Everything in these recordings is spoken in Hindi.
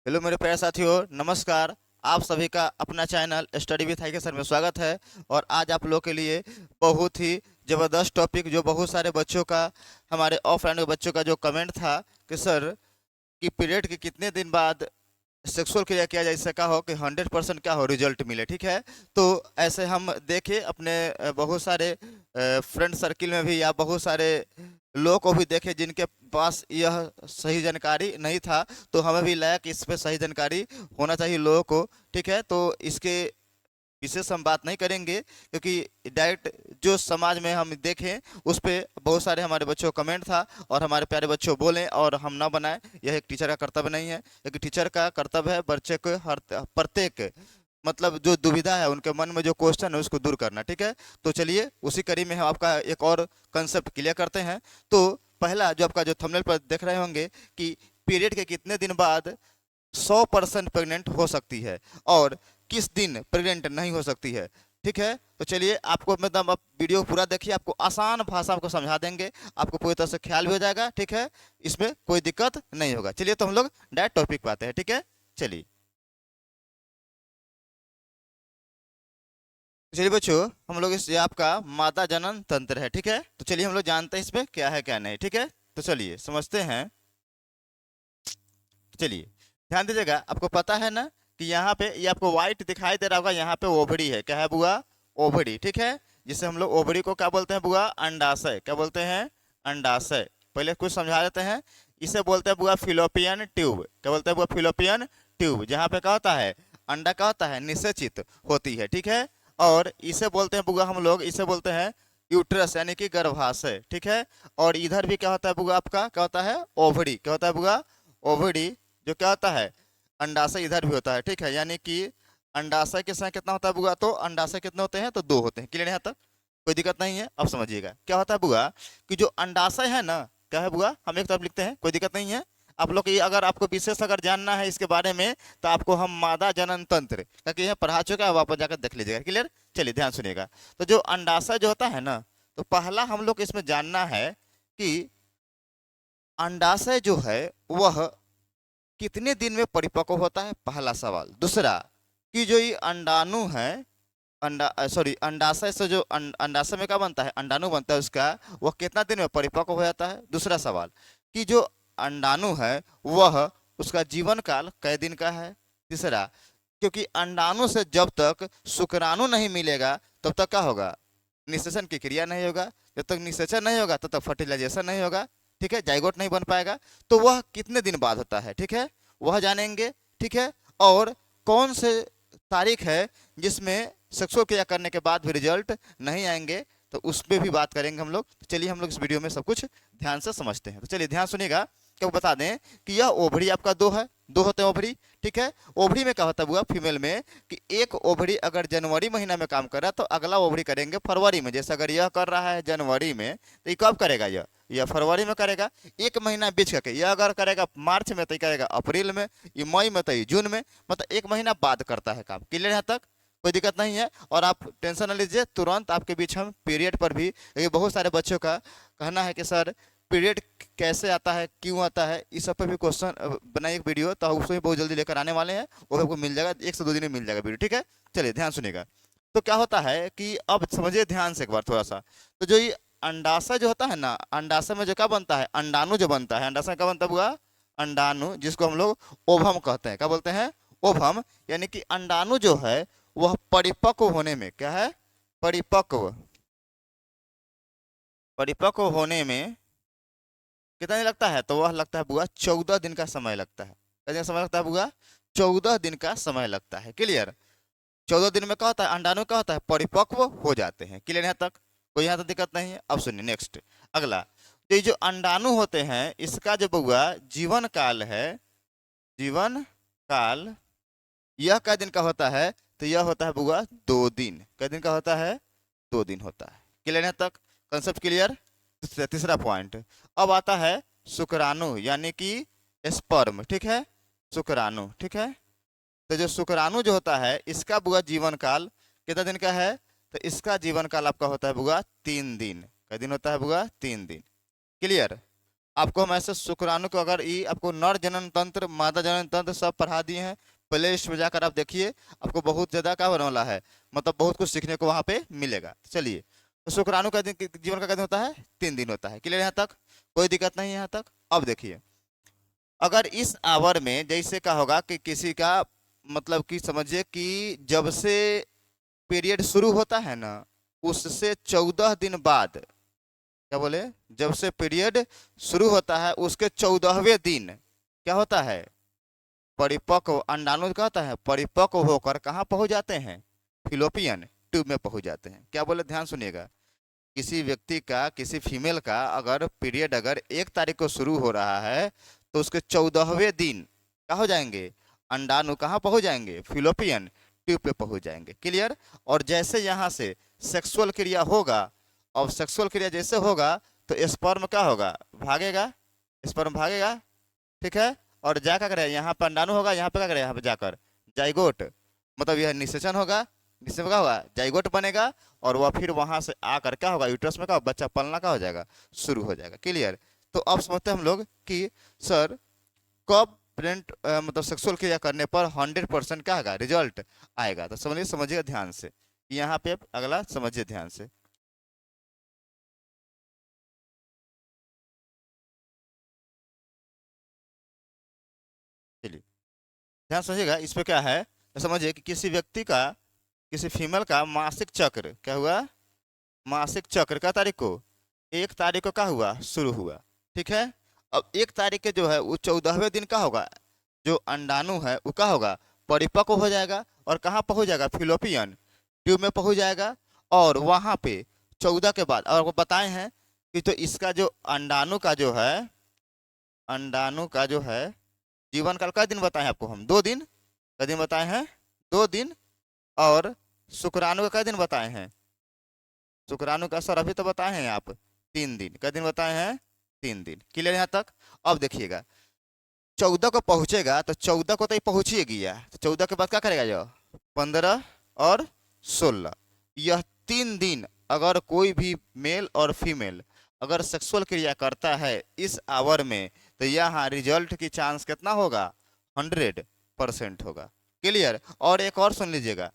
हेलो मेरे प्यारे साथियों, नमस्कार। आप सभी का अपना चैनल स्टडी विथ आई के सर में स्वागत है। और आज आप लोग के लिए बहुत ही ज़बरदस्त टॉपिक, जो बहुत सारे बच्चों का, हमारे ऑफलाइन के बच्चों का जो कमेंट था कि सर कि पीरियड के कितने दिन बाद सेक्सुअल क्रिया किया जाए, इससे क्या हो कि 100% क्या हो रिजल्ट मिले। ठीक है, तो ऐसे हम देखे अपने बहुत सारे फ्रेंड सर्किल में भी, या बहुत सारे लोगों को भी देखे जिनके पास यह सही जानकारी नहीं था। तो हमें भी लगा कि इस पे सही जानकारी होना चाहिए लोगों को। ठीक है, तो इसके विशेष हम बात नहीं करेंगे, क्योंकि डायरेक्ट जो समाज में हम देखें उस पे बहुत सारे हमारे बच्चों का कमेंट था, और हमारे प्यारे बच्चों बोलें और हम ना बनाएं, यह एक टीचर का कर्तव्य नहीं है। एक टीचर का कर्तव्य है बच्चे को हर प्रत्येक, मतलब जो दुविधा है उनके मन में, जो क्वेश्चन है उसको दूर करना। ठीक है, तो चलिए उसी कड़ी में हम आपका एक और कंसेप्ट क्लियर करते हैं। तो पहला जो आपका जो थंबनेल पर देख रहे होंगे कि पीरियड के कितने दिन बाद 100% प्रेग्नेंट हो सकती है और किस दिन प्रेग्नेंट नहीं हो सकती है। ठीक है, तो चलिए आपको, मतलब आप वीडियो पूरा देखिए, आपको आसान भाषा आपको समझा देंगे, आपको पूरी तरह से ख्याल भी हो जाएगा। ठीक है, इसमें कोई दिक्कत नहीं होगा। चलिए तो हम लोग डायरेक्ट टॉपिक पे आते हैं। ठीक है, चलिए। चलिए बच्चों, हम लोग इस, ये आपका मादा जनन तंत्र है। ठीक है, तो चलिए हम लोग जानते हैं इसमें क्या है क्या नहीं। ठीक है, तो चलिए समझते हैं। चलिए ध्यान दीजिएगा, आपको पता है ना कि यहाँ पे ये आपको व्हाइट दिखाई दे रहा होगा, यहाँ पे ओवरी है। क्या है बुआ? ओवरी। ठीक है, जिसे हम लोग ओवरी को क्या बोलते हैं बुआ? अंडाशय। क्या बोलते हैं? अंडाशय। पहले कुछ समझा देते हैं। इसे बोलते हैं बुआ फिलोपियन ट्यूब। क्या बोलते हैं बुआ? Fallopian tube. जहाँ पे क्या होता है, अंडा का होता है निषेचित होती है। ठीक है, और इसे बोलते हैं बुआ, हम लोग इसे बोलते हैं यूट्रस, यानी कि गर्भाशय। ठीक है, और इधर भी क्या होता है बुआ? आपका क्या होता है? ओवरी। क्या होता है बुआ? ओवरी। जो क्या होता है, अंडाशय इधर भी होता है। ठीक है, यानी कि अंडाशय के समय कितना होता है बुआ? तो अंडाशय कितने होते हैं? तो दो होते हैं। क्लियर है यहाँ तक? कोई दिक्कत नहीं है। अब समझिएगा क्या होता है बुआ, कि जो अंडाशय है ना, क्या है बुआ, हम एक तरफ लिखते हैं, कोई दिक्कत नहीं है। आप लोग ये, अगर आपको विशेष अगर जानना है इसके बारे में, तो आपको हम मादा जनन तंत्र, क्योंकि यह पढ़ा चुका है, वापस जाकर देख लीजिएगा। क्लियर? चलिए ध्यान सुनिएगा। तो जो अंडाशय जो होता है ना, तो पहला हम लोग इसमें जानना है कि अंडाशय जो है वह कितने दिन में परिपक्व होता है, पहला सवाल। दूसरा, कि जो ये अंडाणु है, सॉरी, अंडाशय से जो अंडाशय में क्या बनता है, अंडाणु बनता है उसका, वह कितना दिन में परिपक्व हो जाता है। दूसरा सवाल, कि जो अंडाणु है वह, उसका जीवन काल कै दिन का है। तीसरा, क्योंकि अंडाणु से जब तक शुक्राणु नहीं मिलेगा तब तक क्या होगा, निषेचन की क्रिया नहीं होगा। जब तक निषेचन नहीं होगा तब तक फर्टिलाइजेशन नहीं होगा। ठीक है, जाइगोट नहीं बन पाएगा। तो वह कितने दिन बाद होता है, ठीक है, वह जानेंगे। ठीक है, और कौन से तारीख है जिसमें सेक्सुअल क्रिया करने के बाद भी रिजल्ट नहीं आएंगे, तो उस पर भी बात करेंगे हम लोग। तो चलिए हम लोग इस वीडियो में सब कुछ ध्यान से समझते हैं। तो चलिए ध्यान सुनिएगा। क्या बता दें कि यह ओवरी आपका दो है, दो होते हैं ओवरी। ठीक है, ओवरी में क्या होता है बुआ, फीमेल में, कि एक ओवरी अगर जनवरी महीना में काम कर रहा है तो अगला ओवरी करेंगे फरवरी में। जैसे अगर यह कर रहा है जनवरी में, तो ये कब करेगा? यह फरवरी में करेगा। एक महीना बीच करके, यह अगर करेगा मार्च में तो ये करेगा अप्रैल में, ये मई में तो ये जून में, मतलब एक महीना बाद करता है काम। क्लियर यहाँ तक? कोई दिक्कत नहीं है। और आप टेंशन न लीजिए, तुरंत आपके बीच हम पीरियड पर भी, ये बहुत सारे बच्चों का कहना है कि सर पीरियड कैसे आता है, क्यों आता है, इस सब पर भी क्वेश्चन बनाई एक वीडियो, तो उसको भी बहुत जल्दी लेकर आने वाले हैं। वो आपको मिल जाएगा, 1 से 2 दिन में मिल जाएगा वीडियो। ठीक है, चलिए ध्यान सुनिएगा। तो क्या होता है कि अब समझिए ध्यान से एक बार थोड़ा सा। तो जो ये अंडाशय जो होता है ना, अंडाशय में जो क्या बनता है, अंडाणु जो बनता है, अंडाशय में क्या बनता है बुआ? अंडाणु, जिसको हम लोग ओभम कहते हैं। क्या बोलते हैं? ओभम। यानी कि अंडाणु जो है वह परिपक्व होने में, क्या है, परिपक्व, परिपक्व होने में कितना दिन लगता है? तो वह लगता है बुआ 14 दिन का समय लगता है। कितना दिन का समय लगता है बुआ? 14 दिन का समय लगता है। क्लियर? 14 दिन में क्या होता है, अंडाणु क्या होता है, परिपक्व हो जाते हैं। क्लियर यहाँ तक? कोई यहाँ तक दिक्कत नहीं है। अब सुनिए नेक्स्ट, अगला। तो ये जो अंडाणु होते हैं, इसका जो बुआ जीवन काल है, जीवन काल, यह कै दिन का होता है? तो यह होता है बुआ 2 दिन। कै दिन का होता है? 2 दिन होता है। क्लियर यहाँ तक? Concept clear? तीसरा पॉइंट। अब आता है शुक्राणु, यानी कि स्पर्म। ठीक है, शुक्राणु। ठीक है, तो जो शुक्राणु जो होता है, इसका बुआ जीवन काल कितना दिन का है? तो इसका जीवन काल आपका होता है बुआ 3 दिन। कै दिन होता है बुआ? 3 दिन। क्लियर? आपको हम ऐसे शुक्राणु को अगर ये आपको नर जनन तंत्र मादा जनन तंत्र सब पढ़ा दिए हैं, प्ले लिस्ट में जाकर आप देखिए, आपको बहुत ज्यादा क्या होने वाला है, मतलब बहुत कुछ सीखने को वहां पे मिलेगा। चलिए, तो शुक्राणु का दिन जीवन का कितना होता है, 3 दिन होता है। क्लियर यहाँ तक, कोई दिक्कत नहीं है यहाँ तक। अब देखिए, अगर इस आवर में जैसे क्या होगा कि किसी का मतलब कि समझिए कि जब से पीरियड शुरू होता है ना, उससे 14 दिन बाद, क्या बोले, जब से पीरियड शुरू होता है उसके 14वें दिन क्या होता है, परिपक्व अंडाणु क्या होता है, परिपक्व होकर कहाँ पहुंच जाते हैं, फिलोपियन ट्यूब में पहुंच जाते हैं। क्या बोले, ध्यान सुनिएगा, किसी व्यक्ति का, किसी फीमेल का अगर पीरियड अगर 1 तारीख को शुरू हो रहा है तो उसके 14वें दिन क्या हो जाएंगे, अंडाणु कहाँ पहुंच जाएंगे, फिलोपियन ट्यूब पे पहुंच जाएंगे। क्लियर। और जैसे यहाँ से सेक्सुअल क्रिया होगा, और सेक्सुअल क्रिया जैसे होगा तो स्पर्म क्या होगा, भागेगा, स्पर्म भागेगा, ठीक है। और जा क्या करेगा, यहाँ पर अंडाणु होगा, यहाँ पे क्या करेगा, यहाँ पे जाकर जाइगोट, मतलब यह निषेचन होगा, निषेचन क्या होगा, जाइगोट बनेगा, और वह फिर वहां से आकर क्या होगा, यूट्रस में क्या होगा, बच्चा पलना क्या हो जाएगा, शुरू हो जाएगा। क्लियर। तो अब समझते हैं हम लोग कि सर कब प्रेंट मतलब सेक्सुअल क्रिया करने पर 100% क्या आएगा, रिजल्ट आएगा। तो समझिए, समझिएगा ध्यान से, यहाँ पे अगला समझिए ध्यान से। चलिए, ध्यान समझिएगा इस पे क्या है, तो समझिए कि किसी व्यक्ति का, किसी फीमेल का मासिक चक्र क्या हुआ, मासिक चक्र का तारीख को, 1 तारीख को क्या हुआ, शुरू हुआ, ठीक है। अब 1 तारीख के जो है वो 14वें दिन का होगा, जो अंडाणु है वो क्या होगा, परिपक्व हो जाएगा, और कहाँ पहुंच जाएगा, फिलोपियन ट्यूब में पहुंच जाएगा। और वहां पे 14 के बाद, और वो बताए हैं कि तो इसका जो अंडाणु का जो है, अंडाणु का जो है जीवन काल का दिन बताए हैं आपको हम, 2 दिन का दिन बताए हैं, 2 दिन। और शुक्राणु का क्या दिन बताए हैं, शुक्राणु का सर अभी तो बताए हैं आप, 3 दिन का दिन बताए हैं, 3 दिन। क्लियर यहाँ तक। अब देखिएगा, 14 को पहुंचेगा तो 14 को तो ये पहुंच ही गया, तो 14 के बाद क्या करेगा, जो 15 और 16, यह 3 दिन अगर कोई भी मेल और फीमेल अगर सेक्सुअल क्रिया करता है इस आवर में, तो यहाँ रिजल्ट की चांस कितना होगा, 100% होगा। क्लियर। और एक और सुन लीजिएगा,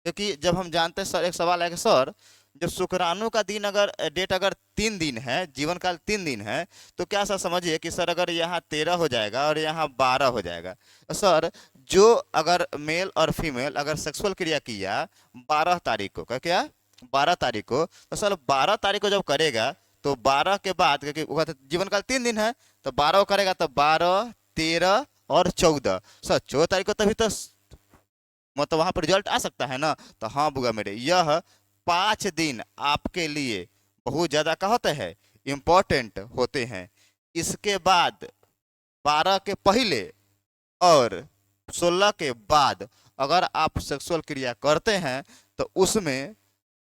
क्योंकि जब हम जानते हैं सर, एक सवाल है कि सर जब शुक्राणु का दिन अगर डेट अगर 3 दिन है, जीवन काल 3 दिन है, तो क्या सर समझिए कि सर अगर यहाँ 13 हो जाएगा और यहाँ 12 हो जाएगा, तो सर जो अगर मेल और फीमेल अगर सेक्सुअल क्रिया किया 12 तारीख को, क्या 12 तारीख को, तो सर 12 तारीख को जब करेगा तो 12 के बाद, क्योंकि वो कहते हैं जीवन काल 3 दिन है, तो 12 को करेगा तो 12, 13 और 14, सर 14 तारीख को तभी तो मतलब वहां पर रिजल्ट आ सकता है ना। तो हाँ बुआ मेरे, यह 5 दिन आपके लिए बहुत ज्यादा क्या होते हैं, इम्पोर्टेंट होते हैं। इसके बाद 12 के पहले और 16 के बाद अगर आप सेक्सुअल क्रिया करते हैं तो उसमें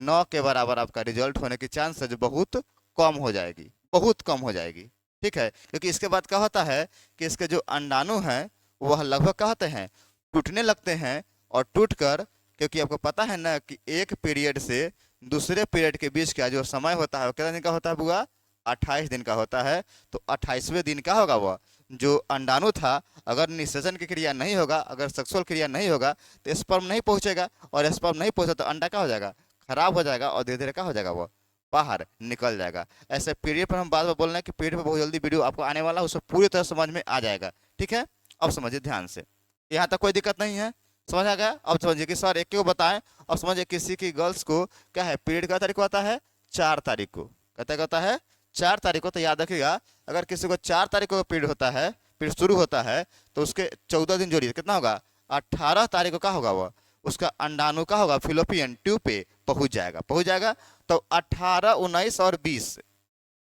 9 के बराबर आपका रिजल्ट होने की चांसेस बहुत कम हो जाएगी, बहुत कम हो जाएगी। ठीक है, क्योंकि इसके बाद क्या होता है कि इसके जो अंडाणु हैं वह लगभग क्या होते हैं, टूटने लगते हैं। और टूट कर, क्योंकि आपको पता है ना कि एक पीरियड से दूसरे पीरियड के बीच का जो समय होता है वो कितना दिन का होता है बुआ, 28 दिन का होता है। तो 28वें दिन क्या होगा, वह जो अंडाणु था अगर निषेचन की क्रिया नहीं होगा, अगर सेक्सुअल क्रिया नहीं होगा तो स्पर्म नहीं पहुंचेगा, और स्पर्म नहीं पहुंचा तो अंडा क्या हो जाएगा, खराब हो जाएगा, और धीरे धीरे क्या हो जाएगा, वो बाहर निकल जाएगा। ऐसे पीरियड पर हम बात में बोल रहे हैं कि पीरियड पर बहुत जल्दी वीडियो आपको आने वाला है, उसको पूरी तरह समझ में आ जाएगा। ठीक है, अब समझिए ध्यान से, यहाँ तक कोई दिक्कत नहीं है, समझ आ गया। अब समझिए कि सर एक को बताएं, और समझिए किसी की गर्ल्स को क्या है, पीरियड का तारीख को आता है 4 तारीख को, कहता है 4 तारीख को। तो याद रखिएगा, अगर किसी को 4 तारीख को पीरियड होता है, पीरियड शुरू होता है, तो उसके 14 दिन जोड़िए कितना होगा, 18 तारीख को क्या होगा, वह उसका अंडाणु का होगा फिलोपियन ट्यूब पे पहुंच जाएगा, पहुंच जाएगा। तो 18, 19 और 20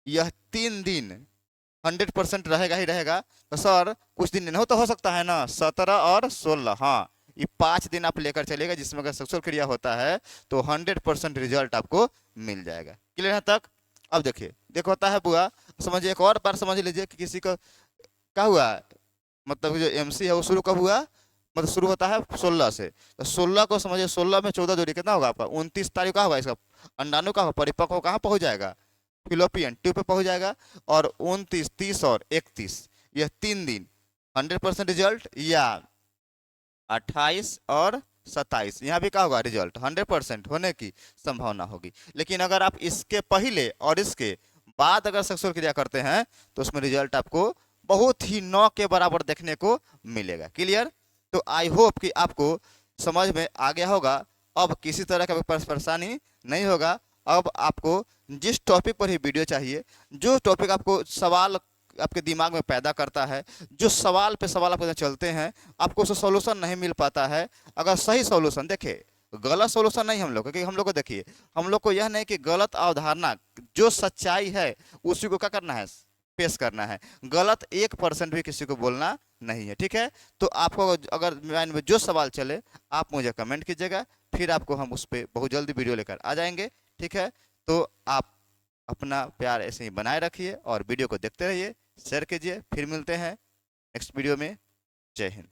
यह 3 दिन 100% रहेगा ही रहेगा। तो सर कुछ दिन नहीं हो तो हो सकता है ना, 17 और 16, हाँ ये 5 दिन आप लेकर चलेगा, जिसमें अगर सेक्सुअल क्रिया होता है तो 100% रिजल्ट आपको मिल जाएगा। क्लियर है तक। अब देखिए, देखो होता है बुआ, समझिए एक और बार समझ लीजिए कि किसी को क्या हुआ, मतलब जो एमसी है वो शुरू कब हुआ, मतलब शुरू होता है 16 से, तो 16 को समझिए, 16 में 14 जोड़ी कितना होगा आपका, 29 तारीख का होगा इसका अंडाणु का परिपक्व कहाँ पहुंच जाएगा, फिलोपियन ट्यूब पे पहुंच जाएगा, और 29, 30 और 31 यह 3 दिन 100% रिजल्ट, या 28 और 27 यहाँ भी क्या होगा, रिजल्ट 100% होने की संभावना होगी। लेकिन अगर आप इसके पहले और इसके बाद अगर सेक्सुअल क्रिया करते हैं तो उसमें रिजल्ट आपको बहुत ही 9 के बराबर देखने को मिलेगा। क्लियर? तो आई होप कि आपको समझ में आ गया होगा। अब किसी तरह का परेशानी नहीं होगा। अब आपको जिस टॉपिक पर ही वीडियो चाहिए, जो टॉपिक आपको सवाल आपके दिमाग में पैदा करता है, जो सवाल पे सवाल आपके चलते हैं, आपको उसका सॉल्यूशन नहीं मिल पाता है, अगर सही सॉल्यूशन देखिए, गलत सॉल्यूशन नहीं हम लोग, क्योंकि हम लोग को देखिए, हम लोग को यह नहीं कि गलत अवधारणा, जो सच्चाई है उसी को क्या करना है, पेश करना है। गलत 1% भी किसी को बोलना नहीं है। ठीक है? तो आपको अगर माइंड में जो सवाल चले आप मुझे कमेंट कीजिएगा, फिर आपको हम उस पर बहुत जल्दी वीडियो लेकर आ जाएंगे। ठीक है? तो आप अपना प्यार ऐसे ही बनाए रखिए और वीडियो को देखते रहिए, शेयर कीजिए। फिर मिलते हैं नेक्स्ट वीडियो में। जय हिंद।